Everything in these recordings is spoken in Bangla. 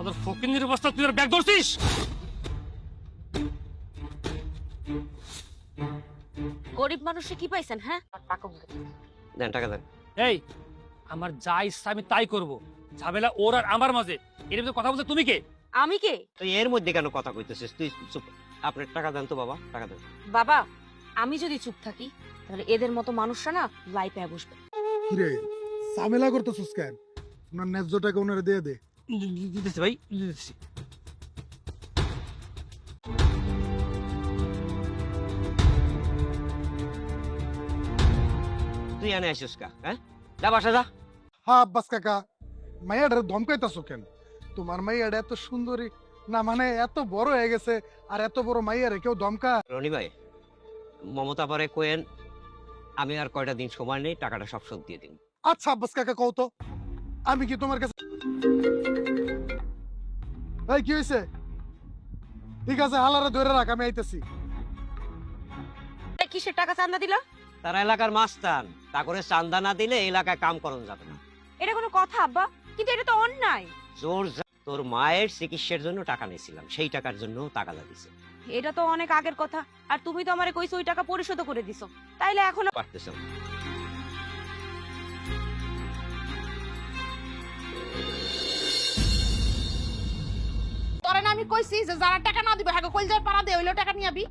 তোদের ফকিন্নির অবস্থা তুই ব্যাগ ধরছিস। গরিব মানুষে কি পাইছেন? হ্যাঁ, দেন টাকা দেন। এই আমার যা ইচ্ছা আমি তাই করব, ঝামেলা ওর আর আমার মাঝে। এর মধ্যে কথা বলতে তুমি কে? আমি কে? তুই এর মধ্যে কেন কথা কইতেছিস? তুই চুপ। আপনার টাকা দেন তো বাবা, টাকা দেন। বাবা, আমি যদি চুপ থাকি তাহলে এদের মতো মানুষরা না লাইফে বসবে। কিরে ঝামেলা করতেছিস কেন? ওনার ন্যায্য টাকা ওনারে দিয়ে দে। দিতেছি ভাই, দিতেছি। তুই এনে আসিস কা? হ্যাঁ, যা বাসা যা। হ্যাঁ আব্বাস কাকা, মাইয়াটারে ধমকাইতাছো কেন? তোমার মাইয়াটা এত সুন্দরী না, মানে এত বড় হয়ে গেছে, আর এত বড় মাইয়ারে কেউ ধমকা? রনি ভাই, মমতা পরে কোয়েন আমি আর কয়টা দিন সময় নেই, টাকাটা সব শোধ দিয়ে দিন। আচ্ছা আব্বাস কাকা কও তো, আমি কি তোমার কাছে? এই কি হয়েছে? ঠিক আছে, হালারে ধরে রাখ, আমি আইতেছি। কিসের টাকা চান্দা দিলা? তারা এলাকার মাস্তান, তা করে চান্দা না দিলে এলাকায় কাম করন যাবে না। এটা কোনো কথা আব্বা? কিন্তু এটা তো অন্যায়। তোর মায়ের চিকিৎসার জন্য টাকা নিয়েছিলাম, সেই টাকার জন্য তাগাদা দিছে। এটা তো অনেক আগের কথা, আর তুমি তো আমারে কইছো ওই টাকা পরিশোধ করে দিছো, তাইলে এখন পারতেছ না। তোরে না আমি কইছি যে যারা টাকা না দিবে হ্যাঁ কইল যার পাড়া দে হইলো টাকা নিয়ে আবি।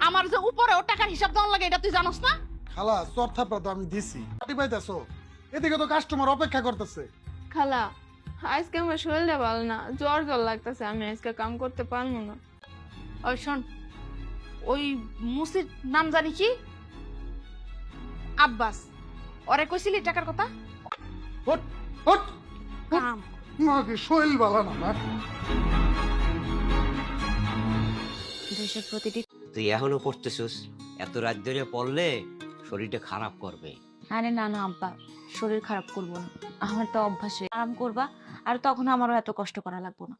আমার যে উপরেও টাকার হিসাব দেওয়ার লাগে এটা তুই জানোস না? খালা চর্থাপড়া তো আমি দিছি, পাটি পাইতেছো? এদিকে তো কাস্টমার অপেক্ষা করতেছে। খালা, আজকে আমার শরীরটা ভালো না, জ্বর জ্বর লাগতেছে, আমি আজকে কাম করতে পারবো না। ওই শোন, ওই মুসির নাম জানি কি? আব্বাস। ওরে কইছিলি টাকার কথা? হট হট, কাম মাকে শৈল বালা না। দেশের প্রতিটি। তুই এখনো পড়তেছিস, এত রাত ধরে পড়লে শরীরটা খারাপ করবে। আরে না না আব্বা, শরীর খারাপ করবো না, আমার তো অভ্যাস হয়ে আরাম করবা, আর তখন আমারও এত কষ্ট করা লাগবো না।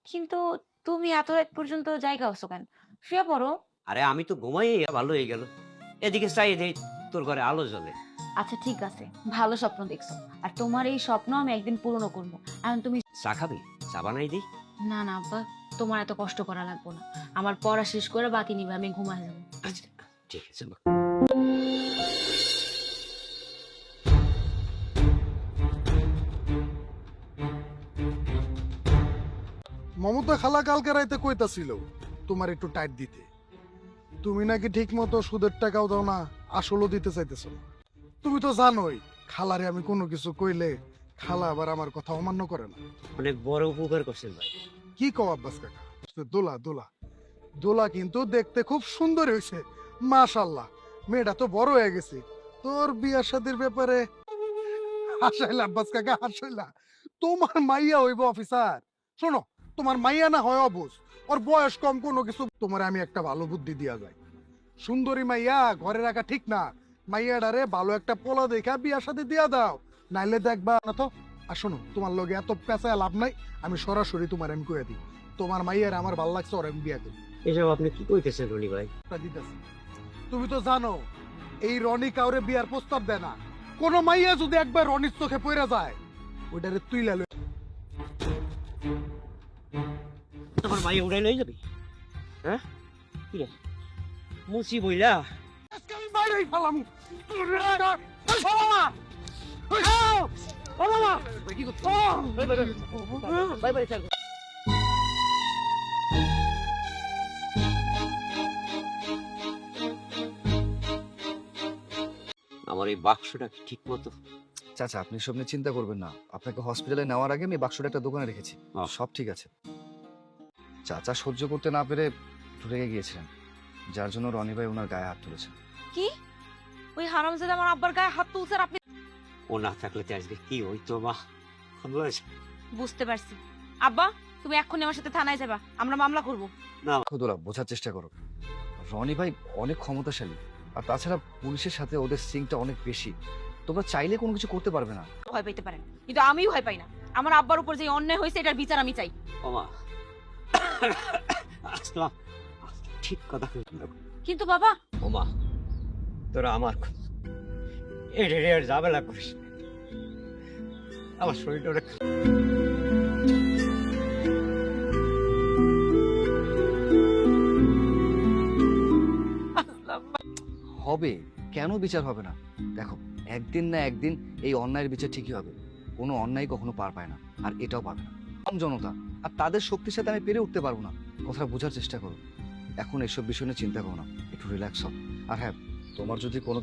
কিন্তু তুমি এত রাত পর্যন্ত জায়গা আছো কেন? শুয়ে পড়ো। আরে আমি তো ঘুমাই, ভালো হয়ে গেল। এদিকে চাই দেই, তোর ঘরে আলো জ্বলে। আচ্ছা ঠিক আছে, ভালো স্বপ্ন দেখছো, আর তোমার এই স্বপ্ন আমি একদিন পূরণ করবো। এখন তুমি চা খাবি? চা বানাই দিই। না না আব্বা, তোমার এত কষ্ট করা লাগবো না, আমার পড়া শেষ করে বাকি নিবে, আমি ঘুমায় যাবো। আচ্ছা ঠিক আছে। মমতা খালা কালকে রাইতে কইতাছিল তোমার একটু টাইট দিতে। তুমি নাকি ঠিক মতো সুদের টাকাও দাও না, আসলও দিতে চাইতেছো না। তুমি তো জানোই খালারে আমি কোনো কিছু কইলে খালা আবার আমার কথা অমান্য করে না। অনেক বড় উপকার করছেন ভাই। কি কও আব্বাস কাকা? দোলা দোলা দোলা কিন্তু দেখতে খুব সুন্দর হয়েছে, মাশাল্লাহ। মেয়েটা তো বড় হয়ে গেছে। তোর বিয়ার শাদীর ব্যাপারে হাসাইলা আব্বাস কাকা, হাসাইলা। তোমার মাইয়া হইব অফিসার। শোনো, তোমার মাইয়া না হয় অবুঝ, ওর বয়স কম, কোনো কিছু। তোমার আমি একটা ভালো বুদ্ধি দিয়া যায়। সুন্দরী মাইয়া ঘরে রাখা ঠিক না, মাইয়াডারে ভালো একটা পোলা দেখা বিয়ার সাথে দিয়া দাও, নাইলে দেখবা না তো। আর শোনো, তোমার লগে এত পেঁচায় লাভ নাই, আমি সরাসরি তোমার আমি কয়ে দিই, তোমার মাইয়ার আমার ভালো লাগছে, ওর আমি বিয়া করি। এসব আপনি কি কইতেছেন রনি ভাই? দিতেছি। তুমি তো জানো এই রনি কাউরে বিয়ার প্রস্তাব দেয় না। কোন মাইয়া যদি একবার রনির চোখে পড়ে যায়, ওইটারে তুই লালো। আমার মাই উড়াই লই যাবি? হ্যাঁ কি রে মুসি বইলা? আজকে আমি বাইরেই ফালাম। Bye bye sir. আমার এই বাক্সটা ঠিক মতো? চাচা, আপনি সব নিয়ে চিন্তা করবেন না, আপনাকে হসপিটালে নেওয়ার আগে আমি বাক্সটা একটা দোকানে রেখেছি, সব ঠিক আছে। চাচা সহ্য করতে না পেরে রেগে গিয়েছিলেন, যার জন্য রনি ভাই ওনার গায়ে হাত তুলেছেন। কি? ওই হারামজাদা আমার আব্বার গায়ে হাত তুলছে, আর আপনি? ও না থাকলে তো আজকে কি হইতো মা। বুঝতে পারছি। আব্বা, তুমি এক্ষুনি আমার সাথে থানায় যাবা, আমরা মামলা করব। খুদুলা, বোঝার চেষ্টা করো, রনি ভাই অনেক ক্ষমতাশালী, আর তাছাড়া পুলিশের সাথে ওদের সিংটা অনেক বেশি। তোমরা চাইলে কোনো কিছু করতে পারবে না। ভয় পাইতে পারেন, কিন্তু আমি ভয় পাই না। আমার আব্বার উপর যে অন্যায় হয়েছে, এটার বিচার আমি চাই। ওমা ঠিক কথা। কিন্তু বাবা, ওমা তোরা আমার এর ঝামেলা করিস, আমার শরীরটা অনেক হবে, কেন বিচার হবে না? দেখো, একদিন না একদিন এই অন্যায়ের বিচার ঠিকই হবে। কোনো অন্যায় কখনো পার পায় না, আর এটাও পাবে না। কম জনতা, আর তাদের শক্তির সাথে আমি পেরে উঠতে পারবো না। কথাটা বোঝার চেষ্টা করো। এখন এসব বিষয় নিয়ে চিন্তা করো না, একটু রিল্যাক্স হও। আর হ্যাঁ, তোমার যদি কোনো